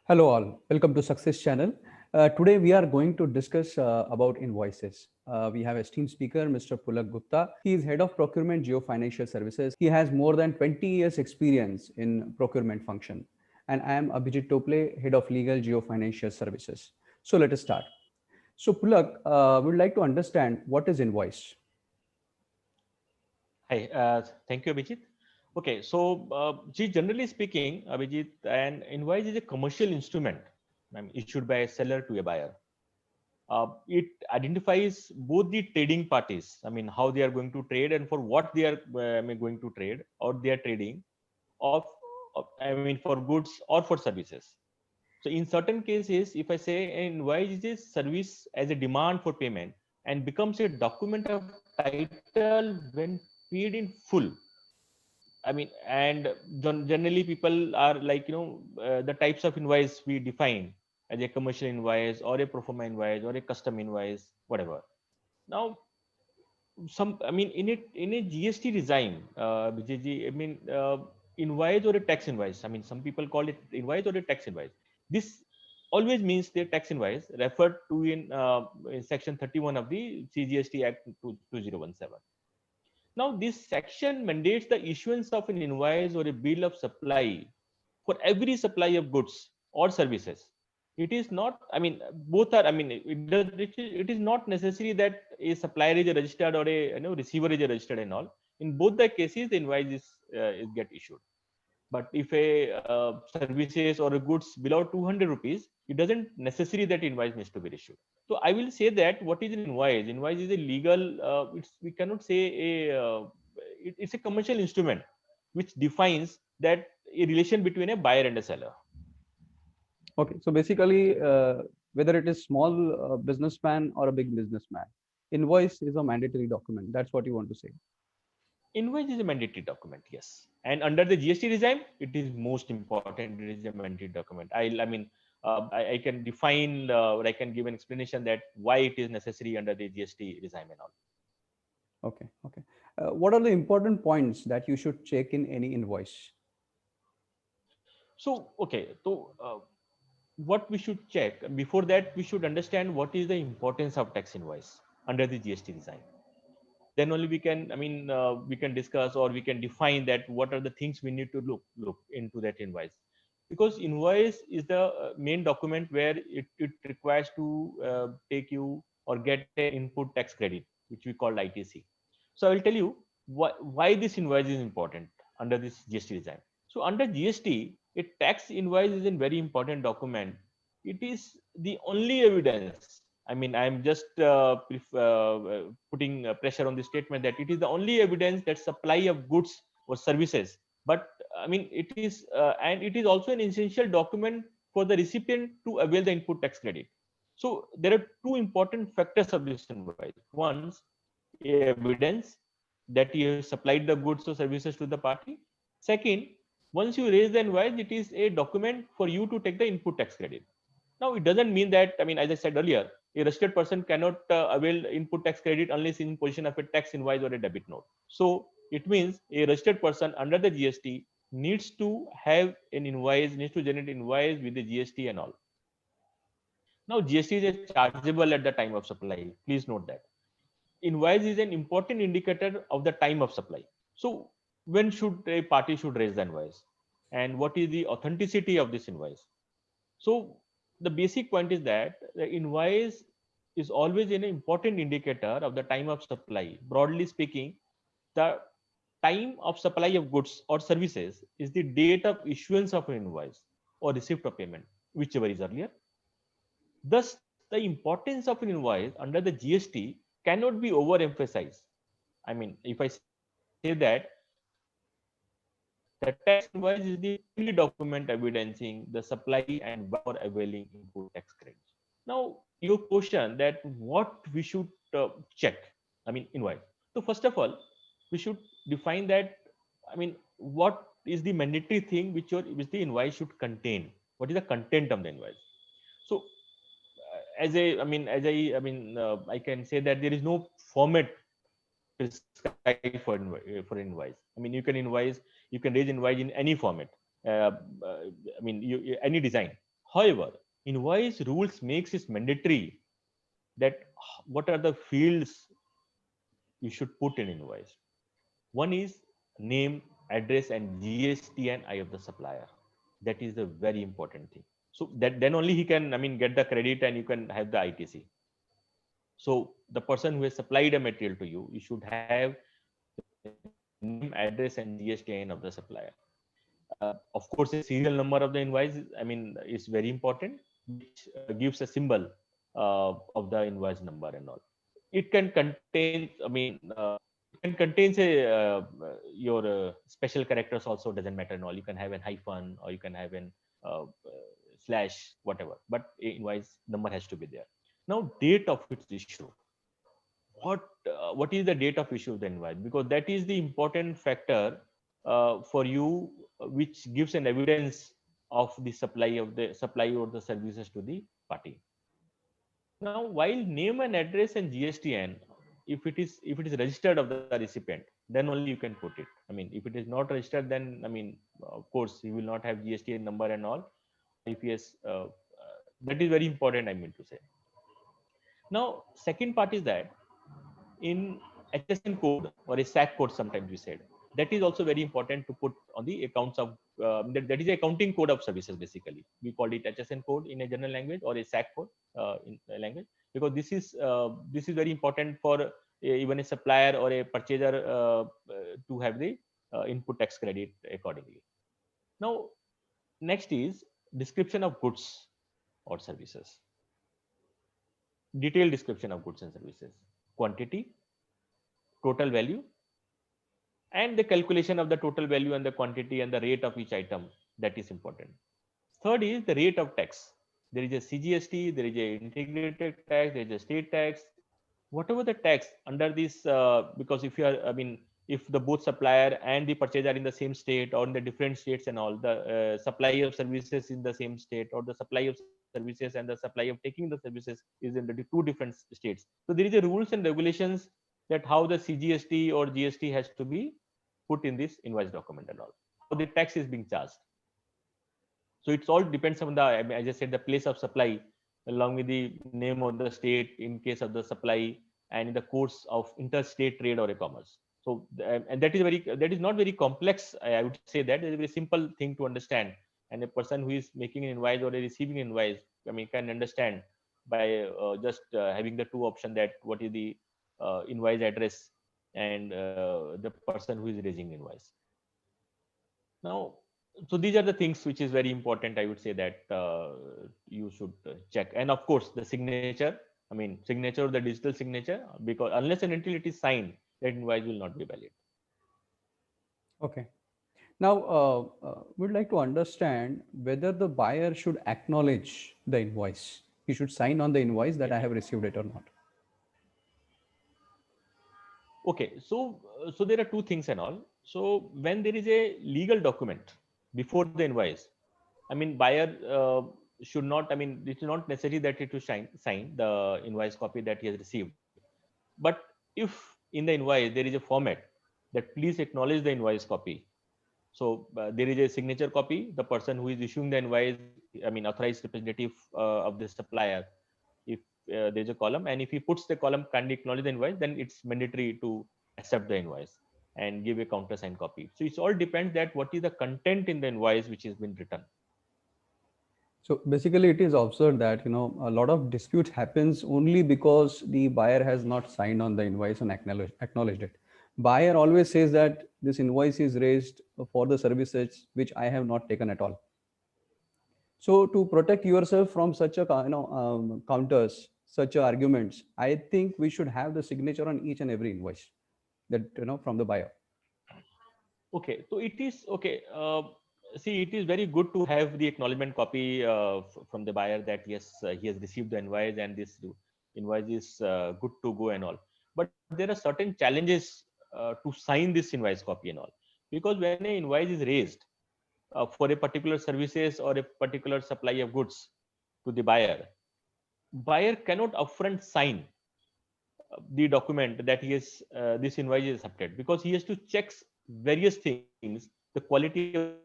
Hello all, welcome to Success Channel. Today we are going to discuss about invoices. We have esteemed speaker Mr. Pulak Gupta. He is head of procurement Geo Financial Services. He has more than 20 years experience in procurement function. And I am Abhijit Tople, head of legal Geo Financial Services. So let us start. So Pulak, we would like to understand what is invoice. Hi, thank you, Abhijit. Okay, so generally speaking, Abhijit, an invoice is a commercial instrument issued by a seller to a buyer. It identifies both the trading parties, how they are going to trade and for what they are going to trade or they are trading for goods or for services. So in certain cases, if I say an invoice is a service as a demand for payment and becomes a document of title when paid in full. And generally people are like, the types of invoice we define as a commercial invoice or a pro forma invoice or a custom invoice, whatever. Now, in a GST regime, BJG, invoice or a tax invoice. Some people call it invoice or a tax invoice. This always means the tax invoice referred to in section 31 of the CGST Act 2017. Now, this section mandates the issuance of an invoice or a bill of supply for every supply of goods or services. It is not, both are, it is not necessary that a supplier is registered or a receiver is registered and all. In both the cases, the invoice is get issued. But if a services or a goods below 200 rupees, it doesn't necessary that invoice needs to be issued. So I will say that what is an invoice? Invoice is a legal. We cannot say it's a commercial instrument which defines that a relation between a buyer and a seller. Okay, so basically, whether it is small businessman or a big businessman, invoice is a mandatory document. That's what you want to say. Invoice is a mandatory document, yes. And under the GST regime, it is most important. It is a mandatory document. I can define or I can give an explanation that why it is necessary under the GST regime and all. Okay, okay. What are the important points that you should check in any invoice? So, okay, so what we should check before that, we should understand what is the importance of tax invoice under the GST design. Then only we can discuss or we can define that what are the things we need to look into that invoice, because invoice is the main document where it requires to take you or get an input tax credit, which we call ITC. So I will tell you why this invoice is important under this GST design. So under GST, a tax invoice is a very important document. It is the only evidence. I'm just putting pressure on the statement that it is the only evidence that supply of goods or services. But it is, and it is also an essential document for the recipient to avail the input tax credit. So there are two important factors of this invoice. One, evidence that you have supplied the goods or services to the party. Second, once you raise the invoice, it is a document for you to take the input tax credit. Now, it doesn't mean that, as I said earlier, a registered person cannot avail input tax credit unless in position of a tax invoice or a debit note. So it means a registered person under the GST needs to have an invoice, needs to generate invoice with the GST and all. Now, GST is chargeable at the time of supply. Please note that. Invoice is an important indicator of the time of supply. So when should a party should raise the invoice, and what is the authenticity of this invoice? So the basic point is that the invoice is always an important indicator of the time of supply. Broadly speaking, the time of supply of goods or services is the date of issuance of an invoice or receipt of payment, whichever is earlier. Thus, the importance of an invoice under the GST cannot be overemphasized. If I say that the tax invoice is the only document evidencing the supply and buyer for availing input tax credits. Now, your question that what we should check, invoice. So first of all, we should define that. What is the mandatory thing which the invoice should contain? What is the content of the invoice? So, I can say that there is no format prescribed for invoice. You can invoice, you can raise invoice in any format. uh, any design. However, invoice rules makes it mandatory that what are the fields you should put in invoice. One is name, address, and GSTN of the supplier. That is a very important thing. So that then only he can, I mean, get the credit and you can have the ITC. So the person who has supplied a material to you, you should have name, address, and GSTN of the supplier. Of course, a serial number of the invoice, I mean, is very important, which gives a symbol of the invoice number and all. It can contain, I mean, it can contain say your special characters also doesn't matter and all. You can have an hyphen or you can have an slash whatever, but invoice number has to be there. Now, date of its issue. What is the date of issue of the invoice? Because that is the important factor for you, which gives an evidence of the supply or the services to the party. Now, while name and address and GSTN, if it is registered of the recipient, then only you can put it. I mean, if it is not registered, then I mean, of course, you will not have GSTN number and all. If yes, that is very important. I mean to say. Now, second part is that in HSN code or a SAC code, sometimes we said that is also very important to put on the accounts of that is accounting code of services. Basically, we call it HSN code in a general language or a SAC code in a language, because this is very important for even a supplier or a purchaser to have the input tax credit accordingly. Now, next is description of goods or services. Detailed description of goods and services, quantity, total value, and the calculation of the total value and the quantity and the rate of each item. That is important. Third is the rate of tax. There is a CGST, there is a integrated tax, there is a state tax, whatever the tax under this, because if you are, I mean, if the both supplier and the purchaser are in the same state or in the different states and all, the supply of services in the same state, or the supply of services and the supply of taking the services is in the two different states. So there is a rules and regulations that how the CGST or GST has to be put in this invoice document and all, how the tax is being charged. So it's all depends on the, as I said, the place of supply, along with the name of the state in case of the supply, and in the course of interstate trade or e-commerce. So and that is not very complex. I would say that is a very simple thing to understand, and a person who is making an invoice or receiving an invoice, I mean, can understand by just having the two option, that what is the invoice address and the person who is raising invoice. Now, so these are the things which is very important. I would say that you should check, and of course the signature. I mean, signature or the digital signature, because unless and until it is signed, that invoice will not be valid. Okay. Now, we'd like to understand whether the buyer should acknowledge the invoice. He should sign on the invoice that I have received it or not. Okay, so there are two things and all. So when there is a legal document before the invoice, I mean, buyer should not. I mean, it's not necessary that it to sign the invoice copy that he has received. But if in the invoice there is a format that please acknowledge the invoice copy. So there is a signature copy. The person who is issuing the invoice, I mean, authorized representative of the supplier. If there's a column, and if he puts the column kindly acknowledge the invoice, then it's mandatory to accept the invoice and give a countersigned copy. So it's all depends that what is the content in the invoice which has been written. So basically, it is observed that a lot of disputes happens only because the buyer has not signed on the invoice and acknowledged it. Buyer always says that this invoice is raised for the services which I have not taken at all. So to protect yourself from such a counters, such arguments, I think we should have the signature on each and every invoice that from the buyer. Okay, so it is okay. See, it is very good to have the acknowledgement copy from the buyer that yes, he has received the invoice and this invoice is good to go and all. But there are certain challenges to sign this invoice copy and all, because when an invoice is raised for a particular services or a particular supply of goods to the buyer cannot upfront sign the document that he is this invoice is accepted, because he has to check various things, the quality of the services,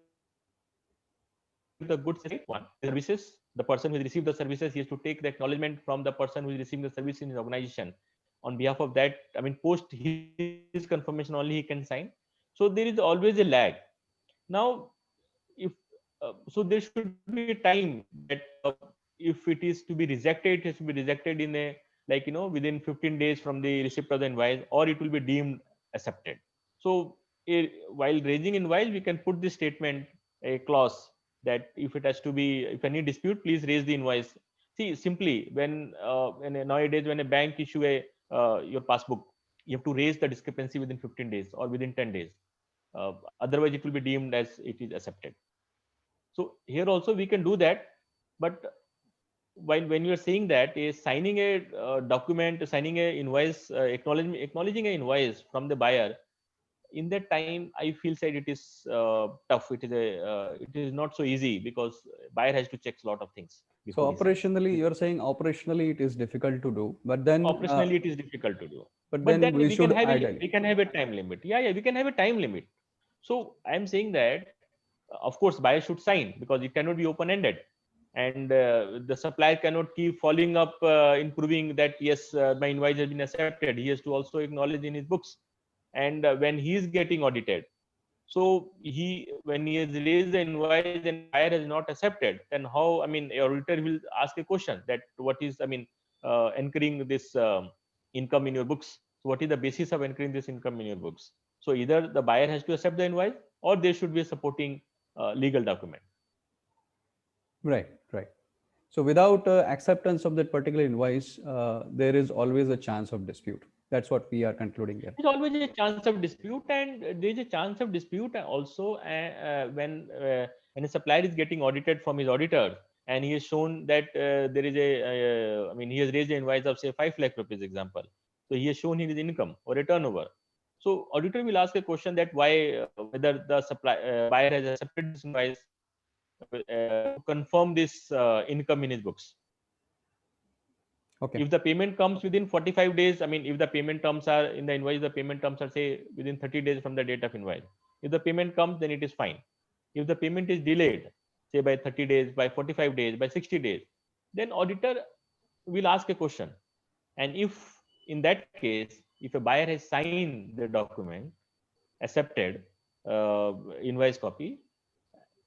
the goods as one. Services, the person who received the services, he has to take the acknowledgement from the person who is receiving the service in his organization. On behalf of that, I mean, post his confirmation only he can sign. So there is always a lag. Now, if so, there should be a time that if it is to be rejected, it has to be rejected in a, like, within 15 days from the receipt of the invoice, or it will be deemed accepted. So while raising invoice, we can put this statement, a clause, that if it has to be, if any dispute, please raise the invoice. See, simply when nowadays when a bank issue a your passbook, you have to raise the discrepancy within 15 days or within 10 days. Otherwise, it will be deemed as it is accepted. So here also we can do that, but when you are saying that is signing a document, signing a invoice, acknowledging a invoice from the buyer, in that time I feel said it is tough. It is not so easy, because buyer has to check a lot of things So before he signs. operationally, you're saying operationally it is difficult to do, but then Operationally it is difficult to do, but but then then we should ideally. we can have a time limit. Yeah, we can have a time limit. So I'm saying that of course buyer should sign, because it cannot be open ended, and the supplier cannot keep following up in proving that yes, my invoice has been accepted. He has to also acknowledge in his books. And when he is getting audited, so when he has raised the invoice and buyer has not accepted, then how, I mean, your auditor will ask a question that what is, I mean, incurring this income in your books. So what is the basis of incurring this income in your books? So either the buyer has to accept the invoice, or there should be a supporting legal document. Right, right. So without acceptance of that particular invoice, there is always a chance of dispute. That's what we are concluding here. There's always a chance of dispute, and there is a chance of dispute also when a supplier is getting audited from his auditor, and he has shown that there is I mean, he has raised an invoice of say 5 lakh rupees, example. So he has shown his income or a turnover. So auditor will ask a question that why, whether the buyer has accepted this invoice to confirm this income in his books. Okay. If the payment comes within 45 days, I mean, if the payment terms are in the invoice, the payment terms are say within 30 days from the date of invoice. If the payment comes, then it is fine. If the payment is delayed, say by 30 days, by 45 days, by 60 days, then auditor will ask a question. And if in that case, if a buyer has signed the document, accepted invoice copy,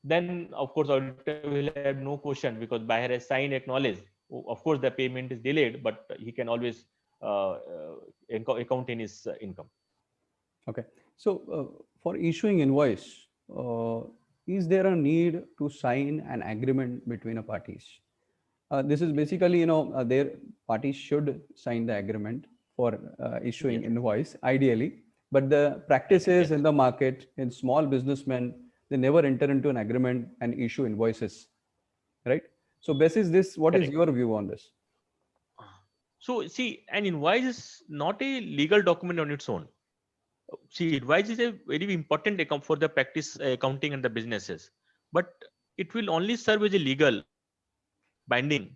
then of course auditor will have no question, because buyer has signed, acknowledged. Of course the payment is delayed, but he can always account in his income. Okay. So for issuing invoice, is there a need to sign an agreement between a parties? This is basically, their parties should sign the agreement for issuing Yes. invoice, ideally. But the practices Yes. in the market, in small businessmen, they never enter into an agreement and issue invoices, right? So basis this, what is Correct. your view on this? So see, an invoice is not a legal document on its own. See, invoice is a very important account for the practice accounting and the businesses, but it will only serve as a legal binding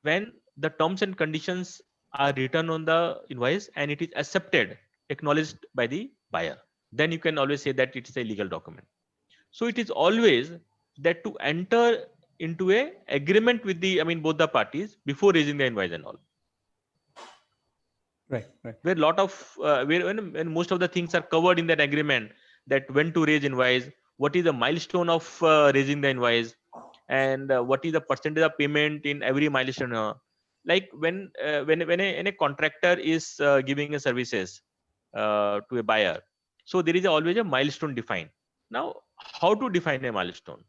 when the terms and conditions are written on the invoice and it is accepted, acknowledged by the buyer. Then you can always say that it is a legal document. So it is always that to enter into a agreement with the, I mean, both the parties before raising the invoice and all. Right, right. Where lot of when most of the things are covered in that agreement, that when to raise invoice, what is the milestone of raising the invoice, and what is the percentage of payment in every milestone. Like when a contractor is giving a services to a buyer, so there is always a milestone defined. Now, how to define a milestone,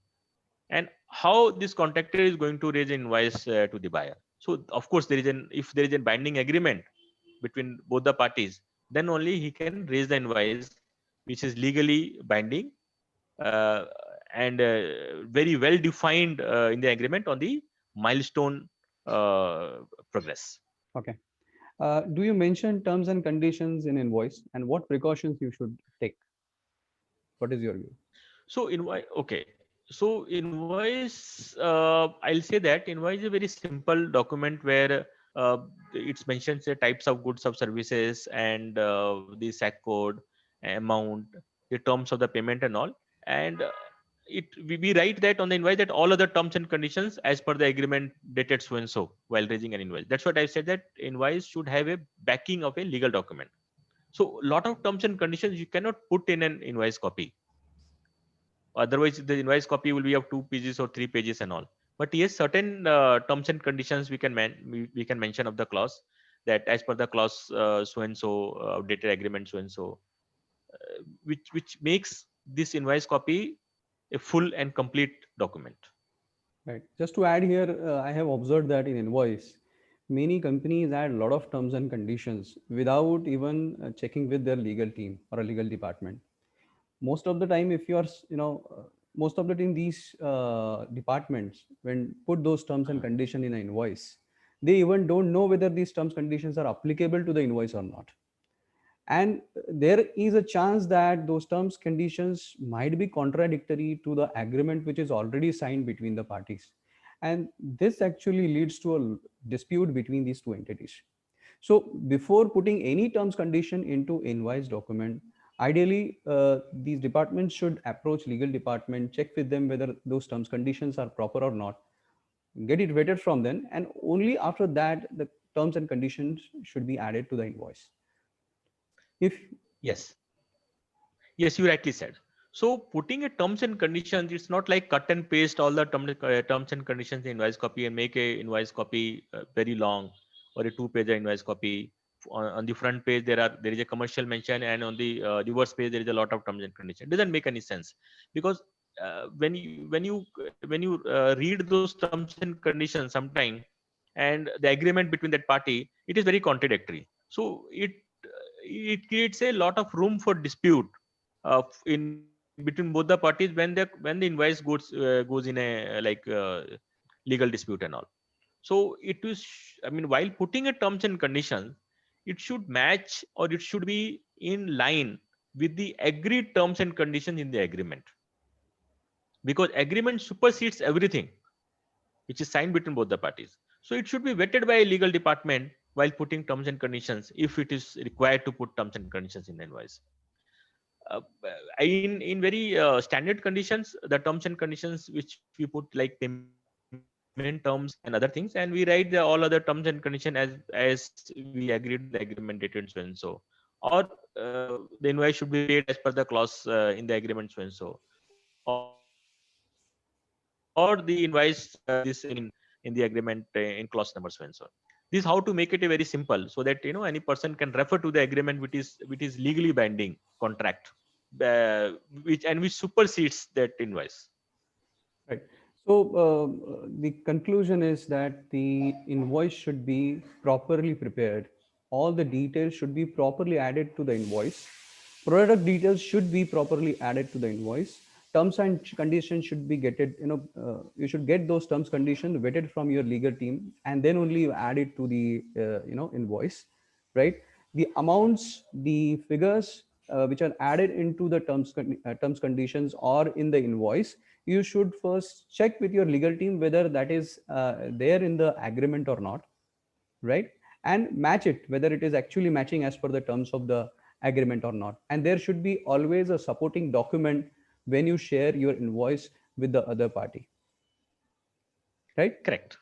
and how this contractor is going to raise an invoice to the buyer? So of course if there is a binding agreement between both the parties, then only he can raise the invoice, which is legally binding uh, and very well defined in the agreement on the milestone progress. Okay. Do you mention terms and conditions in invoice and what precautions you should take? What is your view? So invoice, okay. So invoice, I'll say that invoice is a very simple document where it's mentions the types of goods of services and the SAC code, amount, the terms of the payment and all. And we write that on the invoice that all other terms and conditions as per the agreement dated so and so while raising an invoice. That's what I said, that invoice should have a backing of a legal document. So a lot of terms and conditions you cannot put in an invoice copy. Otherwise, the invoice copy will be of 2 pages or 3 pages and all. But yes, certain terms and conditions we can mention of the clause, that as per the clause so and so dated agreement so and so, which makes this invoice copy a full and complete document. Right. Just to add here, I have observed that in invoice, many companies add a lot of terms and conditions without even checking with their legal team or a legal department. Most of the time, if you are, most of the time these departments, when put those terms and conditions in an invoice, they even don't know whether these terms conditions are applicable to the invoice or not. And there is a chance that those terms conditions might be contradictory to the agreement which is already signed between the parties, and this actually leads to a dispute between these two entities. So before putting any terms condition into invoice document, ideally these departments should approach legal department, check with them whether those terms conditions are proper or not, get it vetted from them, and only after that the terms and conditions should be added to the invoice. If Yes. Yes, you rightly said. So putting a terms and conditions, it's not like cut and paste all the terms and conditions in invoice copy and make a invoice copy very long, or a 2 page invoice copy. On the front page there is a commercial mention, and on the reverse page there is a lot of terms and conditions. It doesn't make any sense, because when you read those terms and conditions sometime, and the agreement between that party, it is very contradictory. So it creates a lot of room for dispute in between both the parties when the invoice goes in a legal dispute and all. So it is, I mean, while putting a terms and conditions, it should match, or it should be in line with the agreed terms and conditions in the agreement, because agreement supersedes everything which is signed between both the parties. So it should be vetted by a legal department while putting terms and conditions, if it is required to put terms and conditions in the invoice. uh, in very standard conditions, the terms and conditions which we put, like payment terms and other things, and we write all other terms and conditions as we agreed the agreement dated so and so, or the invoice should be paid as per the clause in the agreement so and so, or the invoice this in the agreement in clause number so and so. This is how to make it a very simple, so that any person can refer to the agreement which is legally binding contract, which supersedes that invoice. right. So the conclusion is that the invoice should be properly prepared. All the details should be properly added to the invoice. Product details should be properly added to the invoice. Terms and conditions should be getted. You should get those terms conditions vetted from your legal team, and then only you add it to the invoice, right? The amounts, the figures which are added into the terms conditions or in the invoice, you should first check with your legal team whether that is there in the agreement or not, right? And match it whether it is actually matching as per the terms of the agreement or not. And there should be always a supporting document when you share your invoice with the other party, right? Correct.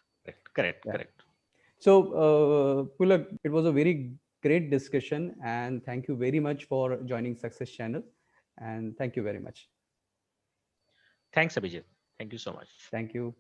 Yeah. So Pulak, it was a very great discussion, and thank you very much for joining Success Channel, and thank you very much. Thanks, Abhijit. Thank you so much. Thank you.